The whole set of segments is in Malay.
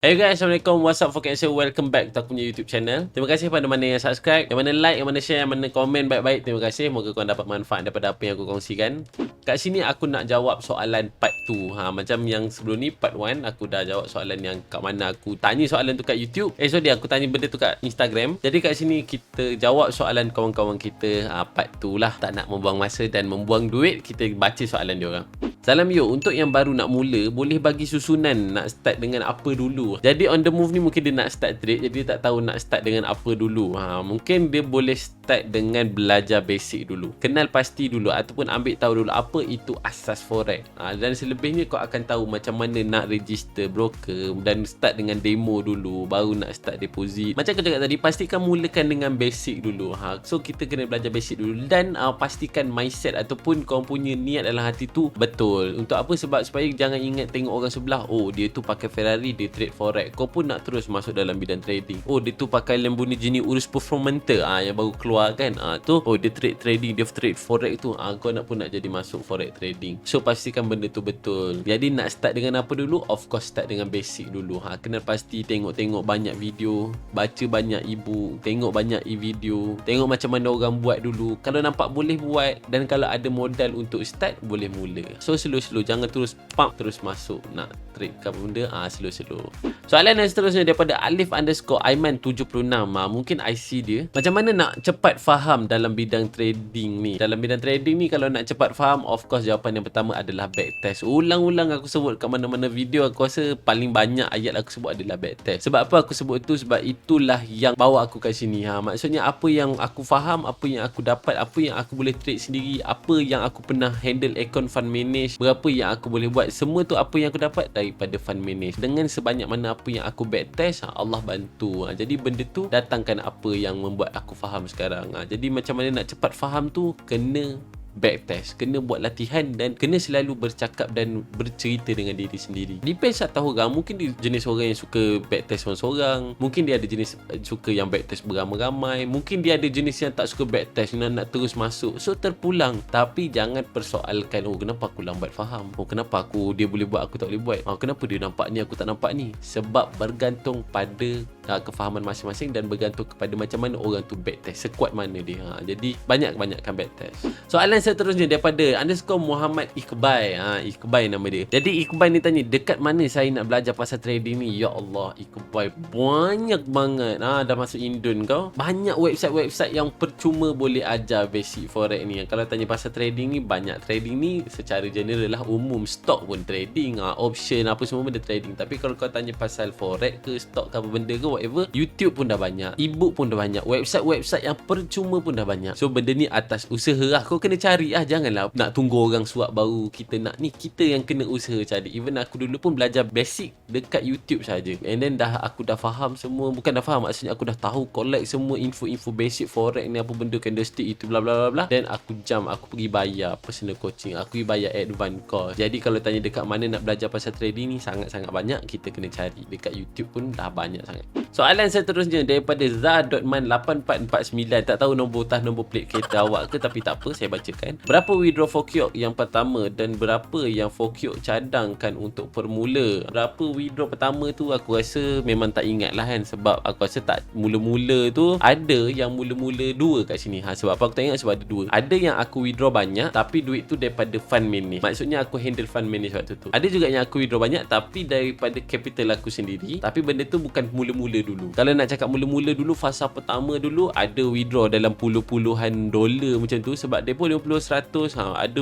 Hey guys, Assalamualaikum, what's up for Cancer, welcome back to aku punya YouTube channel. Terima kasih pada mana yang subscribe, yang mana like, yang mana share, yang mana komen baik-baik. Terima kasih, moga korang dapat manfaat daripada apa yang aku kongsikan. Kat sini aku nak jawab soalan part 2. Macam yang sebelum ni part 1 aku dah jawab soalan yang kat mana aku tanya soalan tu kat YouTube. Sorry, aku tanya benda tu kat Instagram. Jadi kat sini kita jawab soalan kawan-kawan kita part 2 lah. Tak nak membuang masa dan membuang duit, kita baca soalan dia orang. Salam yo, untuk yang baru nak mula, boleh bagi susunan nak start dengan apa dulu. Jadi on the move ni mungkin dia nak start trade, jadi dia tak tahu nak start dengan apa dulu. Mungkin dia boleh start dengan belajar basic dulu. Kenal pasti dulu ataupun ambil tahu dulu apa itu asas forex. Dan selebihnya kau akan tahu macam mana nak register broker dan start dengan demo dulu, baru nak start deposit. Macam aku cakap tadi, pastikan mulakan dengan basic dulu. So kita kena belajar basic dulu dan pastikan mindset ataupun kau punya niat dalam hati tu betul. Untuk apa? Sebab supaya jangan ingat tengok orang sebelah, oh dia tu pakai Ferrari, dia trade forex. Kau pun nak terus masuk dalam bidang trading. Oh dia tu pakai Lamborghini Urus Performante yang baru keluar kan. Oh dia trading, dia trade forex tu. Kau nak pun nak jadi masuk forex trading. So pastikan benda tu betul. Jadi nak start dengan apa dulu? Of course start dengan basic dulu. Kena pasti tengok-tengok banyak video, baca banyak ebook, tengok banyak e-video, tengok macam mana orang buat dulu. Kalau nampak boleh buat dan kalau ada modal untuk start, boleh mula. So slow-slow, jangan terus pump terus masuk nak trade ke benda. Slow-slow. Soalan yang seterusnya daripada Alif_Aiman76. Mungkin IC dia, macam mana nak cepat faham dalam bidang trading ni? Dalam bidang trading ni kalau nak cepat faham, of course jawapan yang pertama adalah backtest. Ulang-ulang aku sebut kat mana-mana video, aku rasa paling banyak ayat aku sebut adalah backtest. Sebab apa aku sebut tu? Sebab itulah yang bawa aku kat sini. Maksudnya apa yang aku faham, apa yang aku dapat, apa yang aku boleh trade sendiri, apa yang aku pernah handle account fund manage, berapa yang aku boleh buat, semua tu apa yang aku dapat daripada fund manage. Dengan sebanyak mana apa yang aku backtest, Allah bantu. Jadi benda tu datangkan apa yang membuat aku faham sekarang. Jadi macam mana nak cepat faham tu, kena backtest, kena buat latihan dan kena selalu bercakap dan bercerita dengan diri sendiri. Depends atas orang. Mungkin dia jenis orang yang suka backtest seorang-seorang, mungkin dia ada jenis suka yang backtest beramai-ramai, mungkin dia ada jenis yang tak suka backtest, nak terus masuk. So terpulang. Tapi jangan persoalkan, oh kenapa aku lambat faham, oh kenapa dia boleh buat aku tak boleh buat, kenapa dia nampak ni aku tak nampak ni. Sebab bergantung pada kefahaman masing-masing dan bergantung kepada macam mana orang tu backtest, sekuat mana dia. Jadi banyak-banyakkan backtest. Soalan seterusnya daripada _Muhammad Iqbal. Iqbal nama dia. Jadi Iqbal ni tanya, dekat mana saya nak belajar pasal trading ni? Ya Allah, Iqbal, banyak banget. Dah masuk Indon kau. Banyak website-website yang percuma boleh ajar basic forex ni. Kalau tanya pasal trading ni, banyak. Trading ni secara general lah, umum. Stock pun trading, option apa semua benda trading. Tapi kalau kau tanya pasal forex ke stock ke apa benda ke whatever, YouTube pun dah banyak, ebook pun dah banyak, website-website yang percuma pun dah banyak. So benda ni atas usaha lah. Kau kena cari janganlah nak tunggu orang suap baru kita nak ni. Kita yang kena usaha cari. Even aku dulu pun belajar basic dekat YouTube saja. And then aku dah faham semua. Bukan dah faham, maksudnya aku dah tahu collect semua info-info basic forex ni, apa benda candlestick itu bla bla bla bla. Then aku pergi bayar personal coaching, aku pergi bayar advance course. Jadi kalau tanya dekat mana nak belajar pasal trading ni, sangat-sangat banyak. Kita kena cari dekat YouTube pun dah banyak sangat. Soalan seterusnya daripada Za.man8449. Tak tahu nombor plate kereta awak ke, tapi tak apa, saya bacakan. Berapa withdraw Fokyok yang pertama dan berapa yang Fokyok cadangkan untuk permula? Berapa withdraw pertama tu aku rasa memang tak ingat lah kan. Sebab aku rasa tak mula-mula tu ada yang mula-mula dua kat sini. Sebab apa aku tak ingat? Sebab ada dua. Ada yang aku withdraw banyak tapi duit tu daripada fund manage. Maksudnya aku handle fund manage waktu tu. Ada juga yang aku withdraw banyak tapi daripada capital aku sendiri. Tapi benda tu bukan mula-mula dulu. Kalau nak cakap mula-mula dulu, fasa pertama dulu ada withdraw dalam puluhan dolar macam tu. Sebab depo 50-100,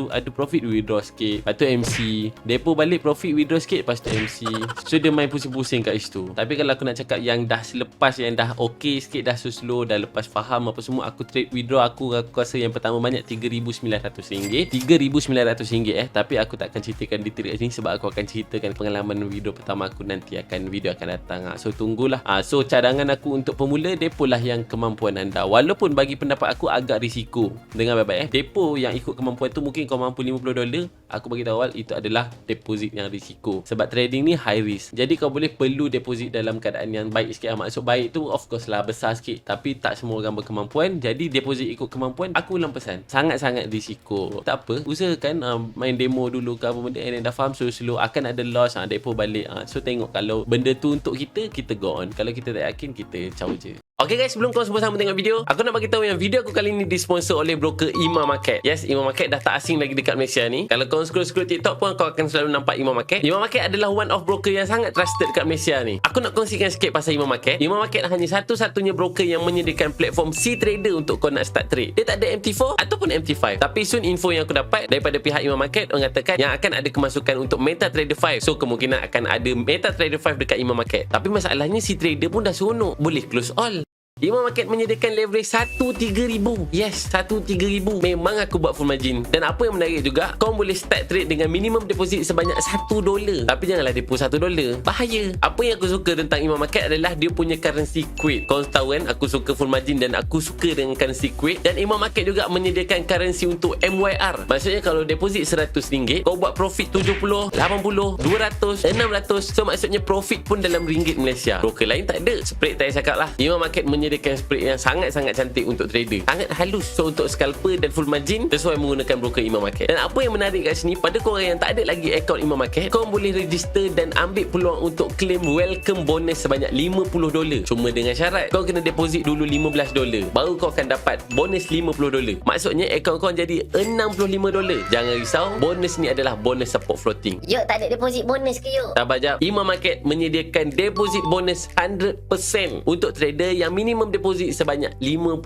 ada profit withdraw sikit, lepas tu MC, depo balik profit withdraw sikit, lepas tu MC. So dia main pusing-pusing kat situ. Tapi kalau aku nak cakap yang dah selepas, yang dah okey sikit, dah slow, dah lepas faham apa semua, aku trade withdraw, aku rasa yang pertama banyak RM3,900. RM3,900 tapi aku tak akan ceritakan detail kat sini sebab aku akan ceritakan pengalaman withdraw pertama aku nanti video akan datang. So tunggulah. So cadangan aku untuk pemula, depo lah yang kemampuan anda. Walaupun bagi pendapat aku agak risiko. Dengar baik-baik, depo yang ikut kemampuan tu mungkin kau mampu $50, aku bagi tahu awal itu adalah deposit yang risiko. Sebab trading ni high risk. Jadi kau boleh perlu deposit dalam keadaan yang baik sikit. Maksud baik tu of course lah besar sikit, tapi tak semua orang berkemampuan. Jadi deposit ikut kemampuan. Aku ulang pesan, sangat-sangat risiko. Tak apa, usahakan main demo dulu ke apa benda, and dah faham slow-slow akan ada loss, depo balik. So tengok kalau benda tu untuk kita, kita go on. Kalau kita tak yakin, kita caw je. Okay guys, sebelum korang semua sama tengok video, aku nak bagi tahu yang video aku kali ni disponsor oleh broker Imam Market. Yes, Imam Market dah tak asing lagi dekat Malaysia ni. Kalau kau scroll TikTok pun, kau akan selalu nampak Imam Market. Imam Market adalah one of broker yang sangat trusted dekat Malaysia ni. Aku nak kongsikan sikit pasal Imam Market. Imam Market hanya satu-satunya broker yang menyediakan platform C-Trader untuk kau nak start trade. Dia tak ada MT4 ataupun MT5. Tapi soon info yang aku dapat daripada pihak Imam Market mengatakan yang akan ada kemasukan untuk MetaTrader 5. So kemungkinan akan ada MetaTrader 5 dekat Imam Market. Tapi masalahnya C-Trader pun dah seronok, boleh close all. Imam Market menyediakan leverage 1-3,000. Yes, 1-3,000. Memang aku buat full margin. Dan apa yang menarik juga, kau boleh start trade dengan minimum deposit sebanyak $1. Tapi janganlah depo $1. Bahaya. Apa yang aku suka tentang Imam Market adalah dia punya currency Kuwait. Kau tahu kan, aku suka full margin dan aku suka dengan currency Kuwait. Dan Imam Market juga menyediakan currency untuk MYR. Maksudnya kalau deposit RM100, kau buat profit 70, 80, 200, 600. So maksudnya profit pun dalam ringgit Malaysia. Broker lain tak ada. Spread tak payah cakap lah. Imam Market menyediakan spread yang sangat-sangat cantik untuk trader. Sangat halus. So untuk scalper dan full margin, sesuai menggunakan broker Imam Market. Dan apa yang menarik kat sini, pada korang yang tak ada lagi akaun Imam Market, kau boleh register dan ambil peluang untuk claim welcome bonus sebanyak $50. Cuma dengan syarat kau kena deposit dulu $15. Baru kau akan dapat bonus $50. Maksudnya akaun kau jadi $65. Jangan risau, bonus ni adalah bonus support floating. Yuk, tak ada deposit bonus ke yuk? Sabar jap. Imam Market menyediakan deposit bonus 100% untuk trader yang minimum deposit sebanyak $50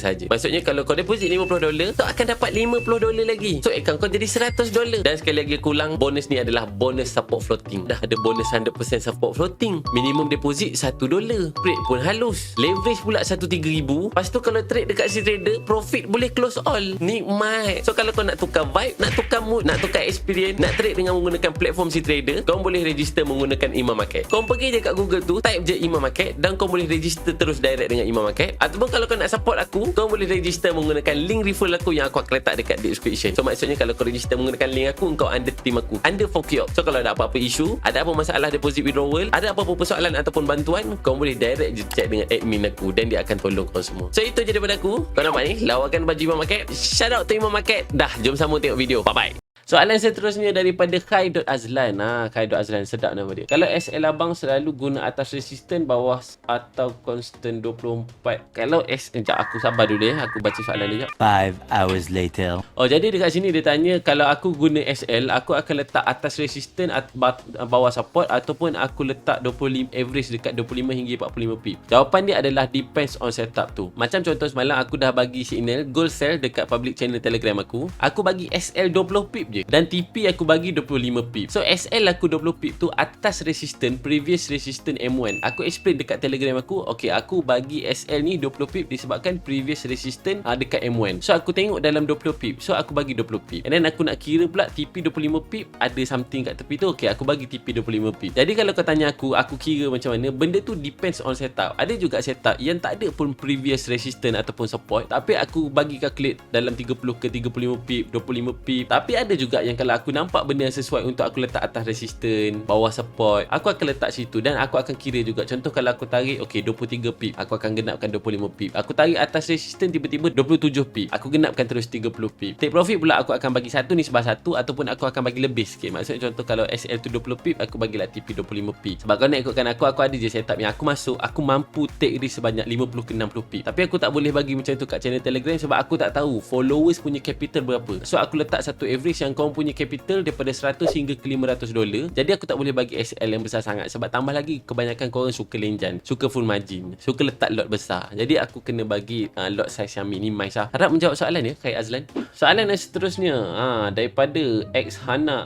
saja. Maksudnya kalau kau deposit $50, kau akan dapat $50 lagi. So akaun kau jadi $100. Dan sekali lagi aku ulang, bonus ni adalah bonus support floating. Dah ada bonus 100% support floating. Minimum deposit $1. Spread pun halus. Leverage pula 1-3,000. Lepas tu kalau trade dekat si trader, profit boleh close all. Nikmat. So kalau kau nak tukar vibe, nak tukar mood, nak tukar experience, nak trade dengan menggunakan platform si trader, kau boleh register menggunakan Imam Market. Kau pergi je kat Google tu, type je Imam Market dan kau boleh register terus direct dengan Imam Market. Ataupun kalau kau nak support aku, kau boleh register menggunakan link referral aku yang aku akan letak dekat description. So maksudnya kalau kau register menggunakan link aku, kau under team aku, under Fokyok. So kalau ada apa-apa isu, ada apa masalah deposit withdrawal, ada apa-apa persoalan ataupun bantuan, kau boleh direct je chat dengan admin aku dan dia akan tolong kau semua. So itu je daripada aku. Kau nampak ni, lawakan baju Imam Market. Shout out to Imam Market. Dah, jom sama tengok video. Bye-bye. Soalan seterusnya daripada Khai.Azlan. Khai.Azlan, sedap nama dia. Kalau SL abang selalu guna atas resisten, bawah atau constant 24? Kalau sekejap, aku sabar dulu aku baca soalan dia. 5 hours later. Oh, jadi dekat sini dia tanya, kalau aku guna SL, aku akan letak atas resisten, bawah support, ataupun aku letak 25 average dekat 25 hingga 45 pip. Jawapan dia adalah depends on setup tu. Macam contoh semalam aku dah bagi signal gold sell dekat public channel Telegram aku. Aku bagi SL 20 pip je. Dan TP aku bagi 25 pip. So SL aku 20 pip tu atas resistance, previous resistance M1. Aku explain dekat Telegram aku, okay, aku bagi SL ni 20 pip disebabkan previous resistance dekat M1. So aku tengok dalam 20 pip, so aku bagi 20 pip. And then aku nak kira pula TP 25 pip, ada something kat tepi tu, okay, aku bagi TP 25 pip. Jadi kalau kau tanya aku kira macam mana, benda tu depends on setup. Ada juga setup yang tak ada pun previous resistance ataupun support, tapi aku bagi calculate dalam 30 ke 35 pip, 25 pip. Tapi ada juga yang kalau aku nampak benda yang sesuai untuk aku letak atas resistance, bawah support, aku akan letak situ dan aku akan kira juga. Contoh kalau aku tarik, okay, 23 pip, aku akan genapkan 25 pip. Aku tarik atas resistance tiba-tiba 27 pip, aku genapkan terus 30 pip. Take profit pula aku akan bagi satu nisbah satu, ataupun aku akan bagi lebih sikit. Maksudnya contoh kalau SL tu 20 pip, aku bagilah TP 25 pip. Sebab kalau nak ikutkan aku ada je setup yang aku masuk, aku mampu take risk sebanyak 50 ke 60 pip. Tapi aku tak boleh bagi macam tu kat channel Telegram sebab aku tak tahu followers punya capital berapa. So aku letak satu average yang kau punya capital daripada 100 hingga ke $500. Jadi aku tak boleh bagi SL yang besar sangat sebab tambah lagi kebanyakan korang suka lenjan, suka full margin, suka letak lot besar. Jadi aku kena bagi lot size yang minimize lah. Harap menjawab soalan ya, Khai Azlan. Soalan yang seterusnya daripada xhana_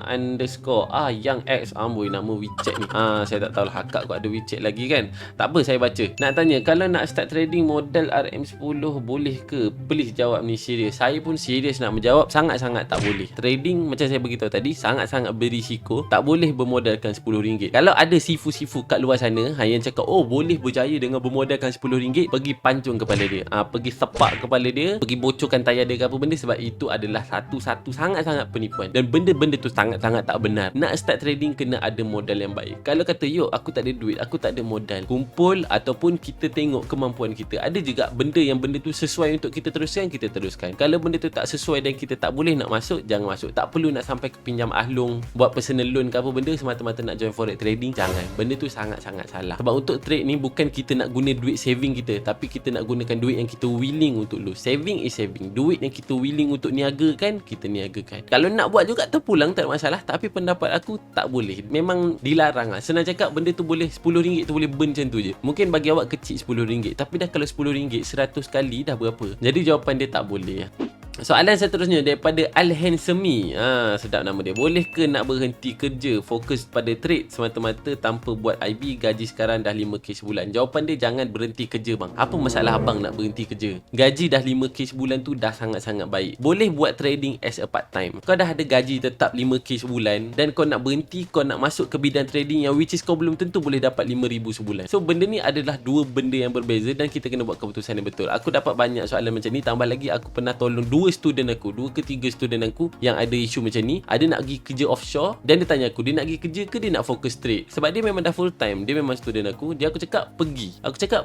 yang X amboi nama WeChat ni. Saya tak tahu lah, akak kau ada WeChat lagi kan. Tak apa, saya baca. Nak tanya, kalau nak start trading modal RM10 boleh ke? Please jawab ni serius. Saya pun serius nak menjawab, sangat-sangat tak boleh. Trading trading macam saya beritahu tadi sangat-sangat berisiko. Tak boleh bermodalkan RM10. Kalau ada sifu-sifu kat luar sana yang cakap oh boleh berjaya dengan bermodalkan RM10, pergi pancung kepala dia, pergi sepak kepala dia, pergi bocorkan tayar dia ke apa benda, sebab itu adalah satu-satu sangat-sangat penipuan dan benda-benda tu sangat-sangat tak benar. Nak start trading kena ada modal yang baik. Kalau kata yo aku tak ada duit, aku tak ada modal, kumpul ataupun kita tengok kemampuan kita. Ada juga benda yang benda tu sesuai untuk kita teruskan, kita teruskan. Kalau benda tu tak sesuai dan kita tak boleh nak masuk, jangan masuk. Tak perlu nak sampai ke pinjam ahlong, buat personal loan ke apa benda semata-mata nak join forex trading. Jangan. Benda tu sangat-sangat salah. Sebab untuk trade ni bukan kita nak guna duit saving kita, tapi kita nak gunakan duit yang kita willing untuk lose. Saving is saving. Duit yang kita willing untuk niagakan, kita niagakan. Kalau nak buat juga terpulang tak ada masalah, tapi pendapat aku tak boleh. Memang dilarang lah. Senang cakap benda tu boleh RM10 tu boleh burn macam tu je. Mungkin bagi awak kecil RM10, tapi dah kalau RM10 100 kali dah berapa? Jadi jawapan dia tak boleh. Soalan seterusnya daripada Al-Hansemi. Sedap nama dia. Boleh ke nak berhenti kerja, fokus pada trade semata-mata tanpa buat IB? Gaji sekarang dah 5k sebulan. Jawapan dia jangan berhenti kerja bang. Apa masalah abang nak berhenti kerja? Gaji dah 5k sebulan tu dah sangat-sangat baik. Boleh buat trading as a part time. Kau dah ada gaji tetap 5k sebulan dan kau nak berhenti, kau nak masuk ke bidang trading yang which is kau belum tentu boleh dapat 5,000 sebulan. So benda ni adalah dua benda yang berbeza dan kita kena buat keputusan yang betul. Aku dapat banyak soalan macam ni. Tambah lagi aku pernah tolong dua ke tiga student aku yang ada isu macam ni. Ada nak pergi kerja offshore dan dia tanya aku, dia nak pergi kerja ke dia nak fokus trade? Sebab dia memang dah full time, dia memang student aku. Aku cakap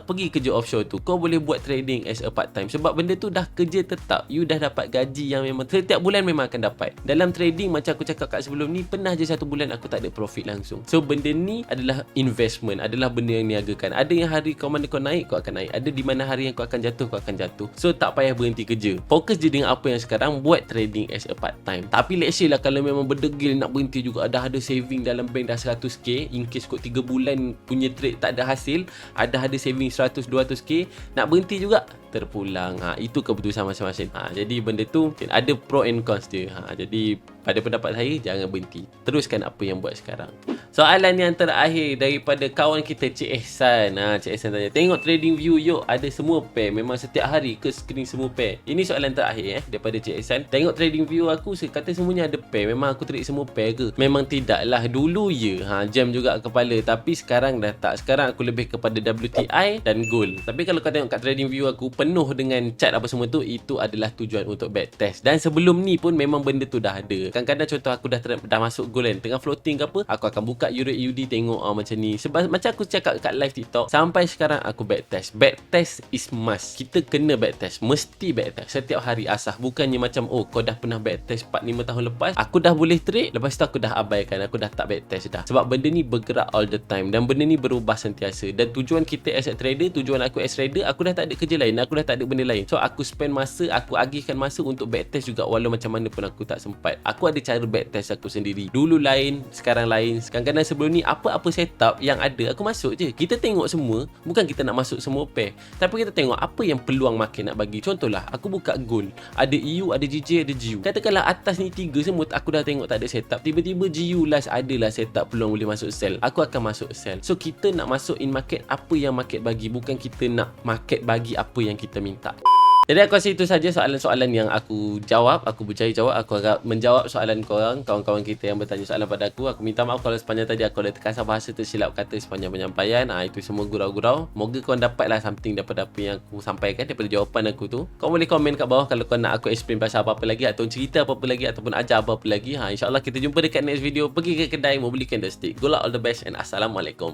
pergi kerja offshore tu, kau boleh buat trading as a part time. Sebab benda tu dah kerja tetap, you dah dapat gaji yang memang setiap bulan memang akan dapat. Dalam trading macam aku cakap kat sebelum ni, pernah je satu bulan aku tak ada profit langsung. So benda ni adalah investment, adalah benda yang niagakan. Ada yang hari kau mana kau naik, kau akan naik. Ada di mana hari yang kau akan jatuh, kau akan jatuh. So tak payah berhenti kerja, fokus je dengan apa yang sekarang, buat trading as a part time. Tapi let's say lah kalau memang berdegil nak berhenti juga, dah ada saving dalam bank dah 100k, in case kot 3 bulan punya trade tak ada hasil, ada saving 100-200k, nak berhenti juga terpulang. Itu keputusan masing-masing. Jadi benda tu ada pro and cons dia. Jadi pada pendapat saya jangan berhenti, teruskan apa yang buat sekarang. Soalan yang terakhir daripada kawan kita Cik Ehsan. Cik Ehsan tanya, tengok trading view yuk, ada semua pair, memang setiap hari ke screen semua pair? Ini soalan terakhir daripada Cik Ehsan. Tengok trading view aku, kata semuanya ada pair, memang aku trade semua pair ke? Memang tidak lah. Dulu jam juga kepala, tapi sekarang dah tak. Sekarang aku lebih kepada WTI dan gold. Tapi kalau kau tengok kat trading view aku penuh dengan chart apa semua tu, itu adalah tujuan untuk backtest. Dan sebelum ni pun memang benda tu dah ada. Kadang-kadang contoh aku dah masuk gold kan, tengah floating ke apa, aku akan buka Euro AUD tengok macam ni. Sebab macam aku cakap kat live TikTok, sampai sekarang aku backtest. Backtest is must. Kita kena backtest, mesti backtest setiap hari asah. Bukannya macam kau dah pernah backtest 4-5 tahun lepas, aku dah boleh trade, lepas tu aku dah abaikan, aku dah tak backtest dah. Sebab benda ni bergerak all the time dan benda ni berubah sentiasa. Dan tujuan kita as a trader, tujuan aku as trader, aku dah tak ada kerja lain, aku dah tak ada benda lain. So aku spend masa, aku agihkan masa untuk backtest juga, walau macam mana pun aku tak sempat. Aku ada cara backtest aku sendiri. Dulu lain, sekarang lain. Kadang-kadang sebelum ni apa-apa setup yang ada aku masuk je. Kita tengok semua, bukan kita nak masuk semua pair, tapi kita tengok apa yang peluang market nak bagi. Contohlah aku buka gold, ada EU, ada GJ, ada GU. Katakanlah atas ni 3 semua aku dah tengok tak ada setup, tiba-tiba GU last adalah setup peluang boleh masuk sell, aku akan masuk sell. So kita nak masuk in market apa yang market bagi, bukan kita nak market bagi apa yang kita minta. Jadi aku rasa itu saja soalan-soalan yang aku jawab. Aku berjaya jawab. Aku agak menjawab soalan korang, kawan-kawan kita yang bertanya soalan pada aku. Aku minta maaf kalau sepanjang tadi aku ada terkasar bahasa, tersilap kata sepanjang penyampaian. Itu semua gurau-gurau. Moga korang dapatlah something daripada apa yang aku sampaikan, daripada jawapan aku tu. Kau boleh komen kat bawah kalau kau nak aku explain pasal apa-apa lagi, atau cerita apa-apa lagi, ataupun ajar apa-apa lagi. InsyaAllah kita jumpa dekat next video. Pergi ke kedai mau beli candlestick. Good luck, all the best, and Assalamualaikum.